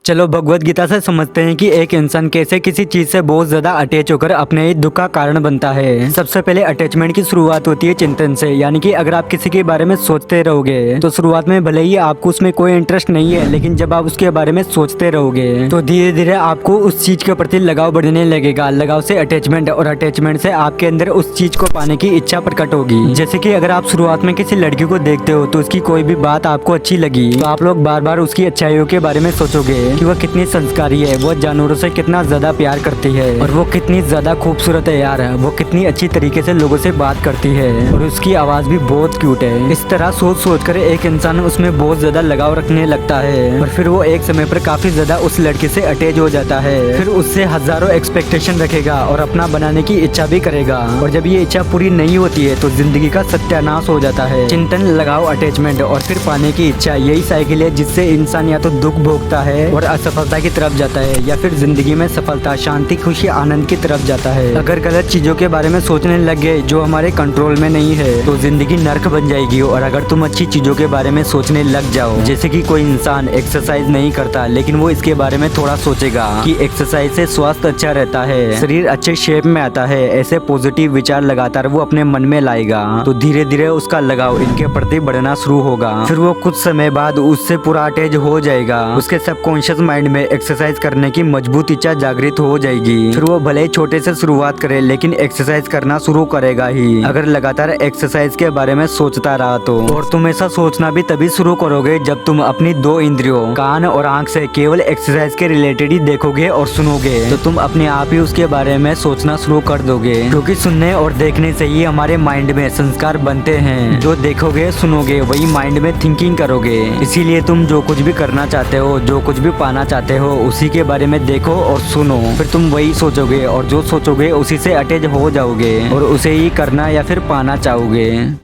चलो भगवत गीता से समझते हैं कि एक इंसान कैसे किसी चीज से बहुत ज्यादा अटैच होकर अपने ही दुख का कारण बनता है। सबसे पहले अटैचमेंट की शुरुआत होती है चिंतन से, यानी कि अगर आप किसी के बारे में सोचते रहोगे तो शुरुआत में भले ही आपको उसमें कोई इंटरेस्ट नहीं है, लेकिन जब आप उसके बारे में सोचते रहोगे तो धीरे धीरे आपको उस चीज के प्रति लगाव बढ़ने लगेगा। लगाव से अटैचमेंट और अटैचमेंट से आपके अंदर उस चीज को पाने की इच्छा प्रकट होगी। जैसे कि अगर आप शुरुआत में किसी लड़की को देखते हो तो उसकी कोई भी बात आपको अच्छी लगी तो आप लोग बार बार उसकी अच्छाइयों के बारे में सोचोगे कि वह कितनी संस्कारी है, वो जानवरों से कितना ज्यादा प्यार करती है और वो कितनी ज्यादा खूबसूरत है यार, वो कितनी अच्छी तरीके से लोगों से बात करती है और उसकी आवाज भी बहुत क्यूट है। इस तरह सोच सोच कर एक इंसान उसमें बहुत ज्यादा लगाव रखने लगता है और फिर वो एक समय पर काफी ज्यादा उस लड़के से अटैच हो जाता है। फिर उससे हजारों एक्सपेक्टेशन रखेगा और अपना बनाने की इच्छा भी करेगा और जब ये इच्छा पूरी नहीं होती है तो जिंदगी का सत्यानाश हो जाता है। चिंतन, लगाव, अटैचमेंट और फिर पाने की इच्छा, यही साइकिल है जिससे इंसान या तो दुख भोगता है और असफलता की तरफ जाता है या फिर जिंदगी में सफलता, शांति, खुशी, आनंद की तरफ जाता है। अगर गलत चीजों के बारे में सोचने लग गए जो हमारे कंट्रोल में नहीं है तो जिंदगी नर्क बन जाएगी। और अगर तुम अच्छी चीजों के बारे में सोचने लग जाओ, जैसे कि कोई इंसान एक्सरसाइज नहीं करता लेकिन वो इसके बारे में थोड़ा सोचेगा कि एक्सरसाइज से स्वास्थ्य अच्छा रहता है, शरीर अच्छे शेप में आता है, ऐसे पॉजिटिव विचार लगातार वो अपने मन में लाएगा तो धीरे धीरे उसका लगाव इनके प्रति बढ़ना शुरू होगा। फिर वो कुछ समय बाद उससे पूरा अटैच हो जाएगा। उसके सबकॉन्शियस माइंड में एक्सरसाइज करने की मजबूत इच्छा जागृत हो जाएगी। फिर वो भले ही छोटे से शुरुआत करे लेकिन एक्सरसाइज करना शुरू करेगा ही, अगर लगातार एक्सरसाइज के बारे में सोचता रहा तो। और तुम ऐसा सोचना भी तभी शुरू करोगे जब तुम अपनी दो इंद्रियों, कान और आंख से केवल एक्सरसाइज के रिलेटेड ही देखोगे और सुनोगे तो तुम अपने आप ही उसके बारे में सोचना शुरू कर दोगे, क्योंकि सुनने और देखने से ही हमारे माइंड में संस्कार बनते हैं। जो देखोगे सुनोगे वही माइंड में थिंकिंग करोगे। इसीलिए तुम जो कुछ भी करना चाहते हो, जो कुछ भी पाना चाहते हो, उसी के बारे में देखो और सुनो, फिर तुम वही सोचोगे और जो सोचोगे उसी से अटैच हो जाओगे और उसे ही करना या फिर पाना चाहोगे।